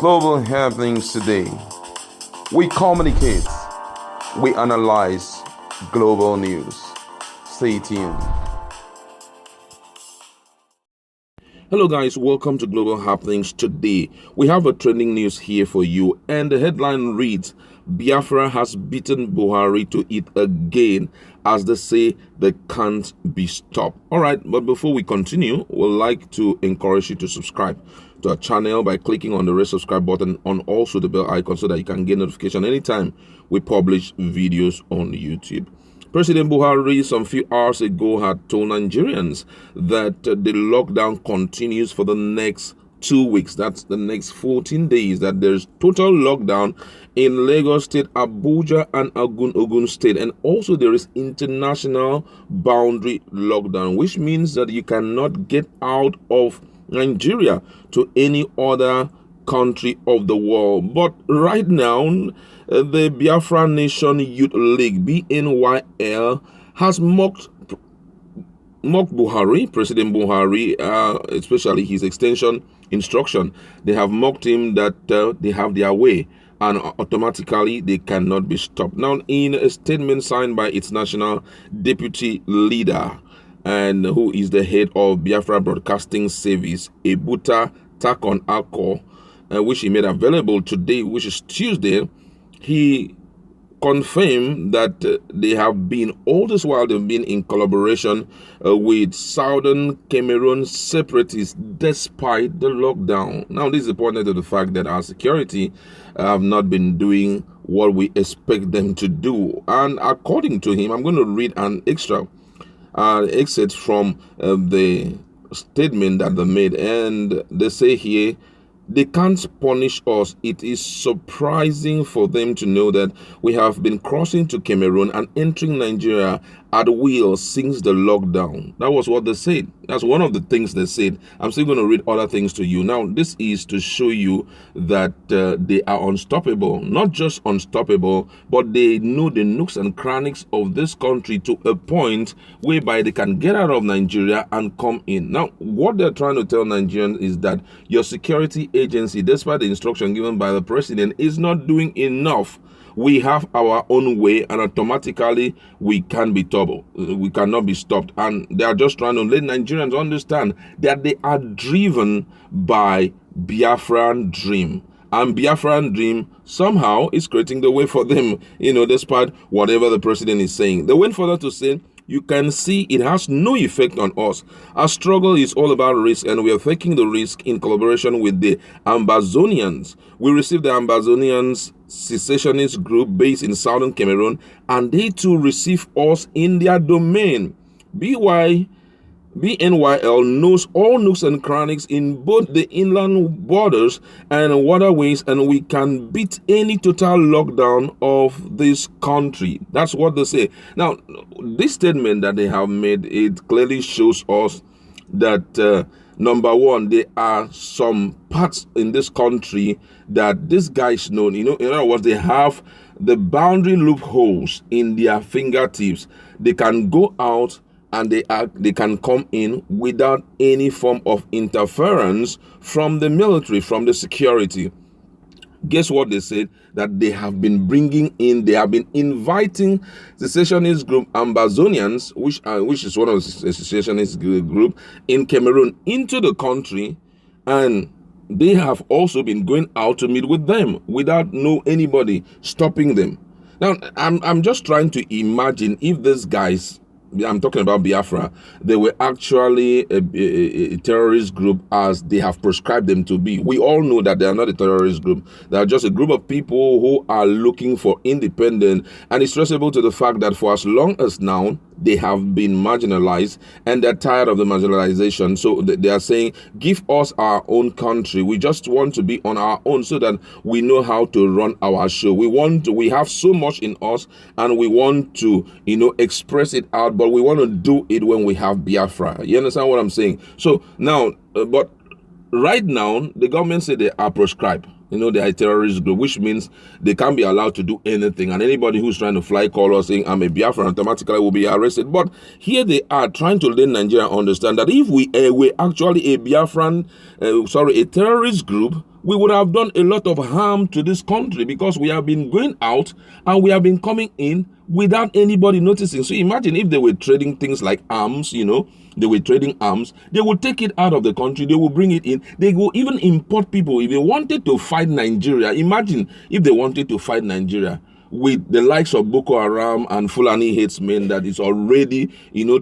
global happenings today. We communicate, we analyze global news. Stay tuned. Hello guys, welcome to Global Happenings Today. We have a trending news here for you, and the headline reads, Biafra has beaten Buhari to it again. As they say, they can't be stopped. Alright, but before we continue, we'd like to encourage you to subscribe to our channel by clicking on the red subscribe button, and also the bell icon so that you can get notification anytime we publish videos on YouTube. President Buhari some few hours ago had told Nigerians that the lockdown continues for the next 2 weeks. That's the next 14 days, that there's total lockdown in Lagos State, Abuja, and Ogun State. And also there is international boundary lockdown, which means that you cannot get out of Nigeria to any other country of the world. But right now, the Biafra Nation Youth League, BNYL, has mocked Buhari, President Buhari, especially his extension instruction. They have mocked him that they have their way and automatically they cannot be stopped. Now, in a statement signed by its national deputy leader, and who is the head of Biafra Broadcasting Service, Ebuta Takon Ako, which he made available today, which is Tuesday, he confirmed that they have been, all this while they've been in collaboration with Southern Cameroon separatists despite the lockdown. Now, this is pointed to the fact that our security have not been doing what we expect them to do. And according to him, I'm going to read an excerpt from the statement that they made, and they say here, they can't punish us. It is surprising for them to know that we have been crossing to Cameroon and entering Nigeria at will since the lockdown. That was what they said. That's one of the things they said. I'm still going to read other things to you. Now, this is to show you that they are unstoppable. Not just unstoppable, but they know the nooks and crannies of this country to a point whereby they can get out of Nigeria and come in. Now, what they're trying to tell Nigerians is that your security agency, despite the instruction given by the president, is not doing enough. We have our own way, and automatically we can be trouble. We cannot be stopped. And they are just trying to let Nigerians understand that they are driven by Biafran dream. And Biafran dream somehow is creating the way for them, despite whatever the president is saying. They went further to say, you can see it has no effect on us. Our struggle is all about risk, and we are taking the risk in collaboration with the Ambazonians. We received the Ambazonians secessionist group based in southern Cameroon, and they too receive us in their domain. BNYL knows all nooks and crannies in both the inland borders and waterways, and we can beat any total lockdown of this country. That's what they say. Now, this statement that they have made, it clearly shows us that number one, there are some parts in this country that these guys know. In other words, they have the boundary loopholes in their fingertips. They can go out and they can come in without any form of interference from the military, from the security. Guess what they said? That they have been bringing in, they have been inviting the secessionist group Ambazonians, which is one of the secessionist group in Cameroon, into the country, and they have also been going out to meet with them without anybody stopping them. Now, I'm just trying to imagine if these guys, I'm talking about Biafra, they were actually a terrorist group as they have prescribed them to be. We all know that they are not a terrorist group. They are just a group of people who are looking for independence, and it's traceable to the fact that for as long as now, they have been marginalized and they're tired of the marginalization. So they are saying, give us our own country. We just want to be on our own so that we know how to run our show. We have so much in us, and we want to, express it out, but we want to do it when we have Biafra. You understand what I'm saying? So now, but right now, the government said they are proscribed. They are a terrorist group, which means they can't be allowed to do anything. And anybody who's trying to fly colors saying, I'm a Biafran, automatically will be arrested. But here they are trying to let Nigeria understand that if we were actually a Biafran, a terrorist group, we would have done a lot of harm to this country, because we have been going out and we have been coming in without anybody noticing. So imagine if they were trading things like arms, they were trading arms, they would take it out of the country, they will bring it in, they will even import people. If they wanted to fight Nigeria, imagine if they wanted to fight Nigeria with the likes of Boko Haram and Fulani headsmen that is already,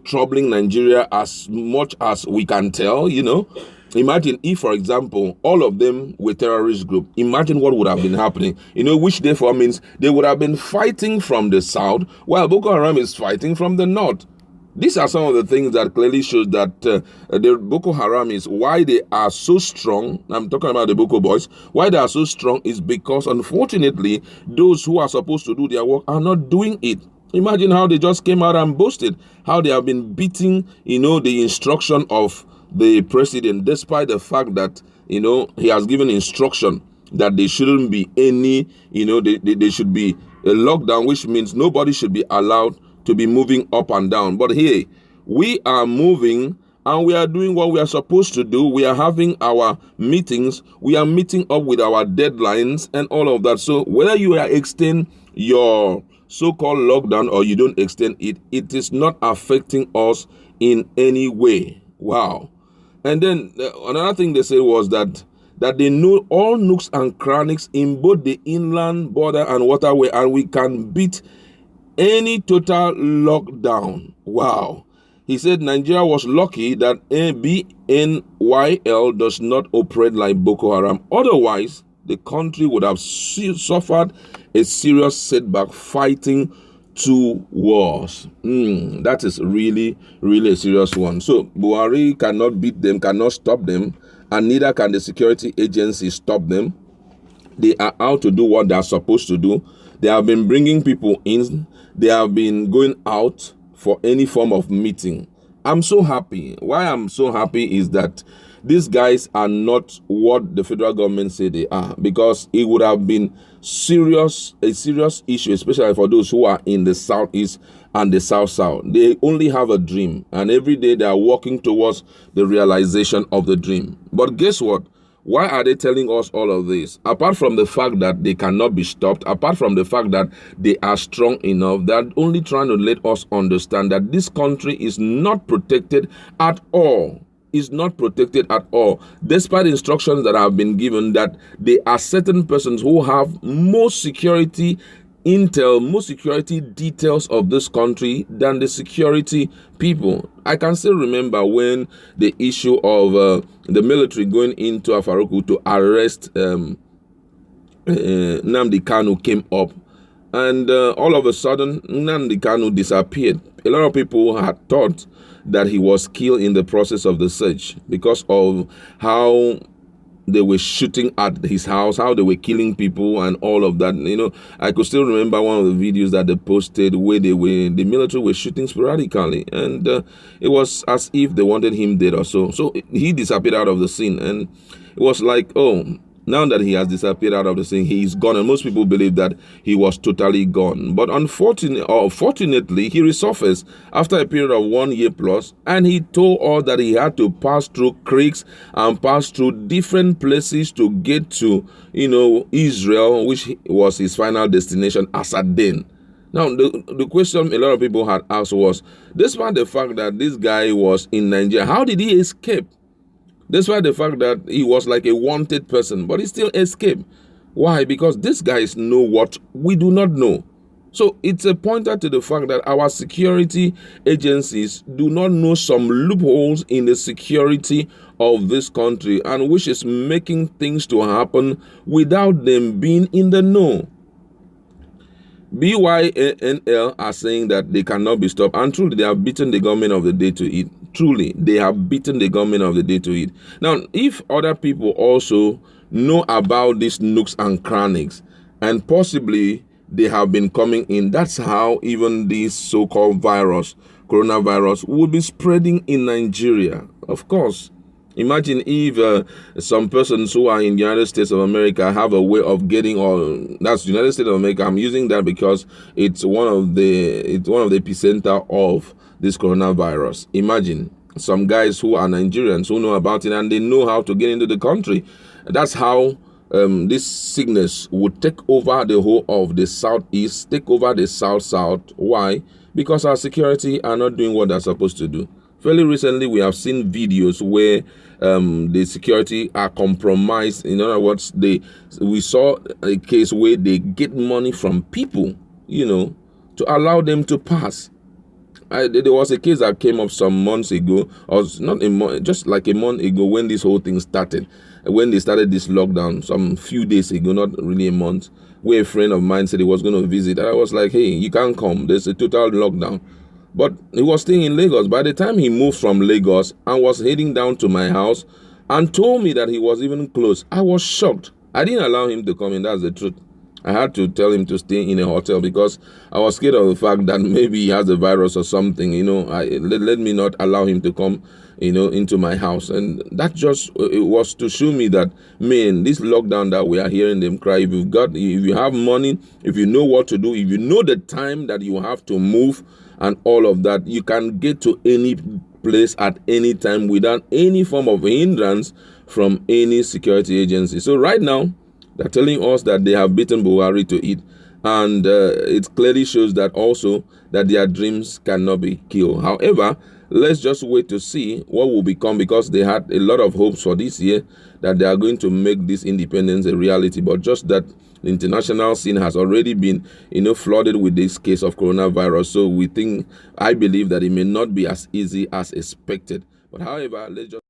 troubling Nigeria as much as we can tell, Imagine if, for example, all of them were terrorist group. Imagine what would have been happening. Which therefore means they would have been fighting from the south, while Boko Haram is fighting from the north. These are some of the things that clearly shows that the Boko Haram is why they are so strong. I'm talking about the Boko boys. Why they are so strong is because, unfortunately, those who are supposed to do their work are not doing it. Imagine how they just came out and boasted how they have been beating, the instruction of the president, despite the fact that, he has given instruction that there shouldn't be any, they should be a lockdown, which means nobody should be allowed to be moving up and down. But hey, we are moving and we are doing what we are supposed to do. We are having our meetings. We are meeting up with our deadlines and all of that. So whether you are extend your so-called lockdown or you don't extend it, it is not affecting us in any way. Wow. And then another thing they said was that they know all nooks and crannies in both the inland border and waterway, and we can beat any total lockdown. Wow. He said Nigeria was lucky that BNYL does not operate like Boko Haram. Otherwise, the country would have suffered a serious setback fighting 2 wars. That is really, really a serious one. So Buhari cannot beat them, cannot stop them, and neither can the security agencies stop them. They are out to do what they are supposed to do. They have been bringing people in. They have been going out for any form of meeting. I'm so happy. Why I'm so happy is that these guys are not what the federal government say they are, because it would have been a serious issue, especially for those who are in the southeast and the south. They only have a dream, and every day they are working towards the realization of the dream. But guess what? Why are they telling us all of this? Apart from the fact that they cannot be stopped, apart from the fact that they are strong enough, they're only trying to let us understand that this country is not protected at all. Is not protected at all, despite instructions that have been given that there are certain persons who have more security intel, more security details of this country than the security people. I can still remember when the issue of the military going into AFRA to arrest Nnamdi Kanu came up, and all of a sudden Nnamdi Kanu disappeared. A lot of people had thought that he was killed in the process of the search because of how they were shooting at his house, how they were killing people and all of that. I could still remember one of the videos that they posted where the military were shooting sporadically, and it was as if they wanted him dead or so. So he disappeared out of the scene, and it was like, oh, now that he has disappeared out of the scene, he is gone. And most people believe that he was totally gone. But fortunately, he resurfaced after a period of 1 year plus, and he told us that he had to pass through creeks and pass through different places to get to, Israel, which was his final destination as at then. Now, the question a lot of people had asked was, despite the fact that this guy was in Nigeria, how did he escape? Despite the fact that he was like a wanted person, but he still escaped. Why? Because these guys know what we do not know. So it's a pointer to the fact that our security agencies do not know some loopholes in the security of this country, and which is making things to happen without them being in the know. BYNL are saying that they cannot be stopped, and truly they have beaten the government of the day to it. Truly, they have beaten the government of the day to it. Now, if other people also know about these nooks and crannies, and possibly they have been coming in, that's how even this so-called coronavirus, would be spreading in Nigeria. Of course. Imagine if some persons who are in the United States of America have a way of getting, or that's the United States of America. I'm using that because it's one of the epicenter of this coronavirus. Imagine some guys who are Nigerians who know about it and they know how to get into the country. That's how this sickness would take over the whole of the southeast, take over the south. Why? Because our security are not doing what they're supposed to do. Fairly recently, we have seen videos where the security are compromised. In other words, we saw a case where they get money from people, to allow them to pass. There was a case that came up some months ago, or not a month, just like a month ago, when this whole thing started, when they started this lockdown, some few days ago, not really a month, where a friend of mine said he was going to visit. And I was like, hey, you can't come. There's a total lockdown. But he was staying in Lagos. By the time he moved from Lagos and was heading down to my house and told me that he was even close, I was shocked. I didn't allow him to come in. That's the truth. I had to tell him to stay in a hotel because I was scared of the fact that maybe he has a virus or something. Let me not allow him to come, into my house. And that just it was to show me that, man, this lockdown that we are hearing them cry, if you have money, if you know what to do, if you know the time that you have to move and all of that, you can get to any place at any time without any form of hindrance from any security agency. So right now, they're telling us that they have beaten Buhari to it. And it clearly shows that also that their dreams cannot be killed. However, let's just wait to see what will become, because they had a lot of hopes for this year that they are going to make this independence a reality. But just that the international scene has already been, flooded with this case of coronavirus. So I believe that it may not be as easy as expected. But however, let's just